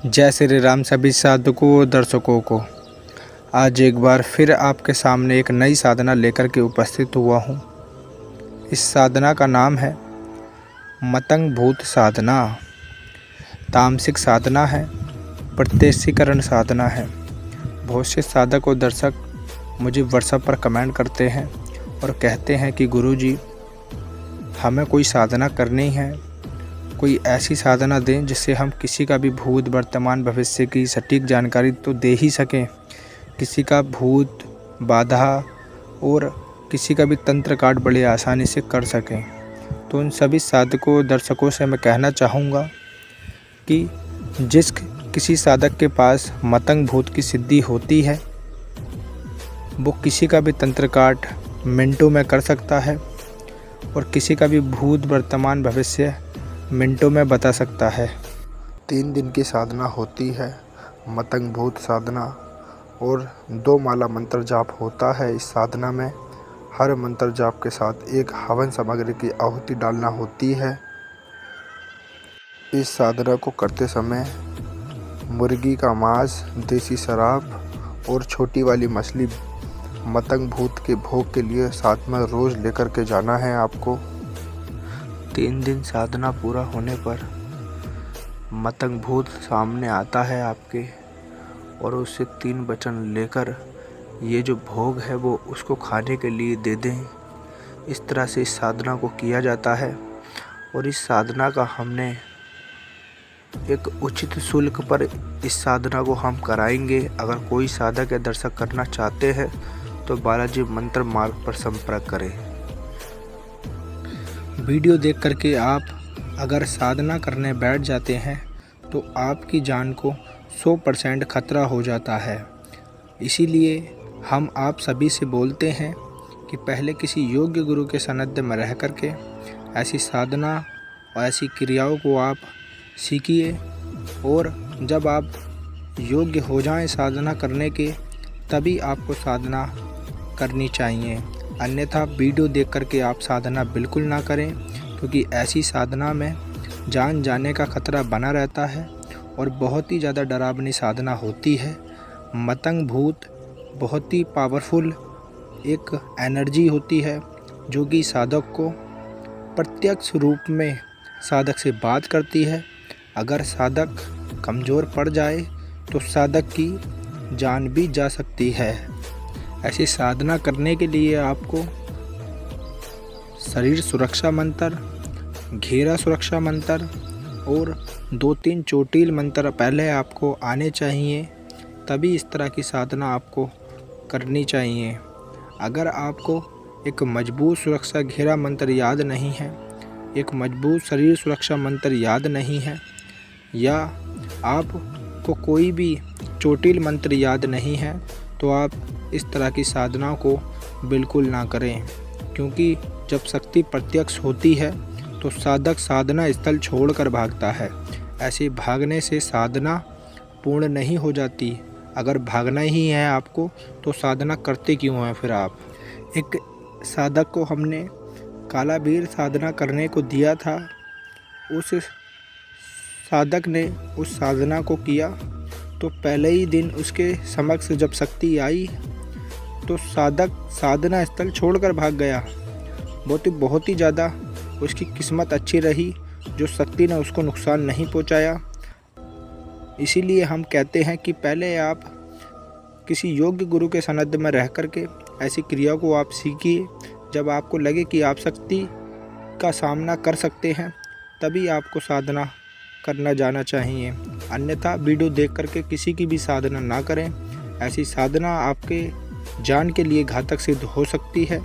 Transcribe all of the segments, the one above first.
जय श्री राम सभी साधकों और दर्शकों को। आज एक बार फिर आपके सामने एक नई साधना लेकर के उपस्थित हुआ हूँ। इस साधना का नाम है मतंग भूत साधना। तामसिक साधना है, प्रत्यक्षीकरण साधना है। बहुत से साधक और दर्शक मुझे व्हाट्सएप पर कमेंट करते हैं और कहते हैं कि गुरुजी हमें कोई साधना करनी है, कोई ऐसी साधना दें जिससे हम किसी का भी भूत वर्तमान भविष्य की सटीक जानकारी तो दे ही सकें, किसी का भूत बाधा और किसी का भी तंत्र काट बड़े आसानी से कर सकें। तो उन सभी साधकों दर्शकों से मैं कहना चाहूँगा कि जिस किसी साधक के पास मतंग भूत की सिद्धि होती है वो किसी का भी तंत्र काट मिनटों में कर सकता है और किसी का भी भूत वर्तमान भविष्य मिनटों में बता सकता है। 3 दिन की साधना होती है, मतंग भूत साधना, और 2 माला मंत्र जाप होता है। इस साधना में हर मंत्र जाप के साथ एक हवन सामग्री की आहुति डालना होती है। इस साधना को करते समय मुर्गी का मांस, देसी शराब और छोटी वाली मछली मतंग भूत के भोग के लिए साथ में रोज़ लेकर के जाना है आपको। 3 दिन साधना पूरा होने पर मतंग भूत सामने आता है आपके और उससे 3 वचन लेकर ये जो भोग है वो उसको खाने के लिए दे दें। इस तरह से इस साधना को किया जाता है और इस साधना का हमने एक उचित शुल्क पर इस साधना को हम कराएंगे। अगर कोई साधक या दर्शक करना चाहते हैं तो बालाजी मंत्र मार्ग पर संपर्क करें। वीडियो देख करके आप अगर साधना करने बैठ जाते हैं तो आपकी जान को 100% खतरा हो जाता है। इसीलिए हम आप सभी से बोलते हैं कि पहले किसी योग्य गुरु के सानिध्य में रह करके ऐसी साधना और ऐसी क्रियाओं को आप सीखिए और जब आप योग्य हो जाएं साधना करने के तभी आपको साधना करनी चाहिए। अन्यथा वीडियो देख करके आप साधना बिल्कुल ना करें, क्योंकि ऐसी साधना में जान जाने का खतरा बना रहता है और बहुत ही ज़्यादा डरावनी साधना होती है। मतंग भूत बहुत ही पावरफुल एक एनर्जी होती है जो कि साधक को प्रत्यक्ष रूप में साधक से बात करती है। अगर साधक कमज़ोर पड़ जाए तो साधक की जान भी जा सकती है। ऐसी साधना करने के लिए आपको शरीर सुरक्षा मंत्र, घेरा सुरक्षा मंत्र और 2-3 चोटील मंत्र पहले आपको आने चाहिए, तभी इस तरह की साधना आपको करनी चाहिए। अगर आपको एक मजबूत सुरक्षा घेरा मंत्र याद नहीं है, एक मजबूत शरीर सुरक्षा मंत्र याद नहीं है, या आपको कोई भी चोटील मंत्र याद नहीं है तो आप इस तरह की साधना को बिल्कुल ना करें, क्योंकि जब शक्ति प्रत्यक्ष होती है तो साधक साधना स्थल छोड़कर भागता है। ऐसे भागने से साधना पूर्ण नहीं हो जाती। अगर भागना ही है आपको तो साधना करते क्यों हैं फिर आप। एक साधक को हमने कालाबीर साधना करने को दिया था। उस साधक ने उस साधना को किया तो पहले ही दिन उसके समक्ष जब शक्ति आई तो साधक साधना स्थल छोड़कर भाग गया। बहुत ही ज़्यादा उसकी किस्मत अच्छी रही जो शक्ति ने उसको नुकसान नहीं पहुंचाया। इसीलिए हम कहते हैं कि पहले आप किसी योग्य गुरु के सानिध्य में रह करके ऐसी क्रिया को आप सीखिए। जब आपको लगे कि आप शक्ति का सामना कर सकते हैं तभी आपको साधना करना जाना चाहिए। अन्यथा वीडियो देख करके किसी की भी साधना ना करें। ऐसी साधना आपके जान के लिए घातक सिद्ध हो सकती है।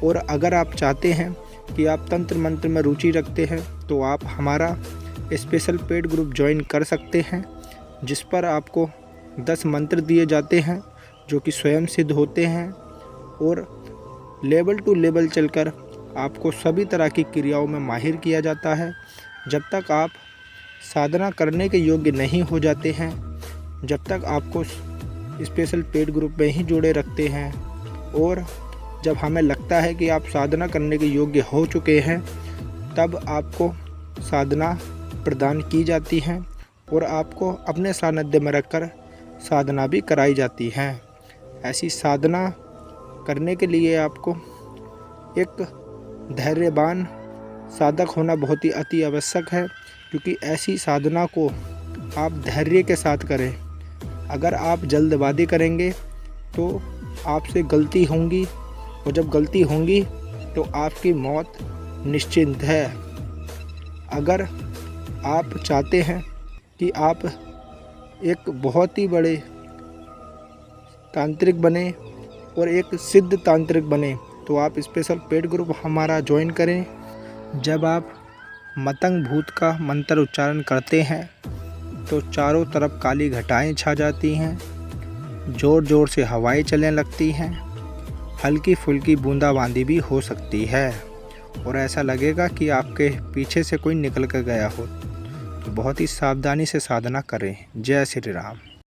और अगर आप चाहते हैं कि आप तंत्र मंत्र में रुचि रखते हैं तो आप हमारा स्पेशल पेड ग्रुप ज्वाइन कर सकते हैं, जिस पर आपको 10 मंत्र दिए जाते हैं जो कि स्वयं सिद्ध होते हैं और लेवल टू लेवल चलकर आपको सभी तरह की क्रियाओं में माहिर किया जाता है। जब तक आप साधना करने के योग्य नहीं हो जाते हैं, जब तक आपको स्पेशल पेड ग्रुप में ही जोड़े रखते हैं, और जब हमें लगता है कि आप साधना करने के योग्य हो चुके हैं तब आपको साधना प्रदान की जाती है और आपको अपने सानिध्य में रखकर साधना भी कराई जाती है। ऐसी साधना करने के लिए आपको एक धैर्यवान साधक होना बहुत ही अति आवश्यक है, क्योंकि ऐसी साधना को आप धैर्य के साथ करें। अगर आप जल्दबाजी करेंगे तो आपसे गलती होंगी, और जब गलती होंगी तो आपकी मौत निश्चिंत है। अगर आप चाहते हैं कि आप एक बहुत ही बड़े तांत्रिक बने और एक सिद्ध तांत्रिक बने, तो आप स्पेशल पेड ग्रुप हमारा ज्वाइन करें। जब आप मतंग भूत का मंत्र उच्चारण करते हैं तो चारों तरफ काली घटाएं छा जाती हैं, ज़ोर ज़ोर से हवाएं चलने लगती हैं, हल्की फुल्की बूंदाबांदी भी हो सकती है, और ऐसा लगेगा कि आपके पीछे से कोई निकल कर गया हो। तो बहुत ही सावधानी से साधना करें। जय श्री राम।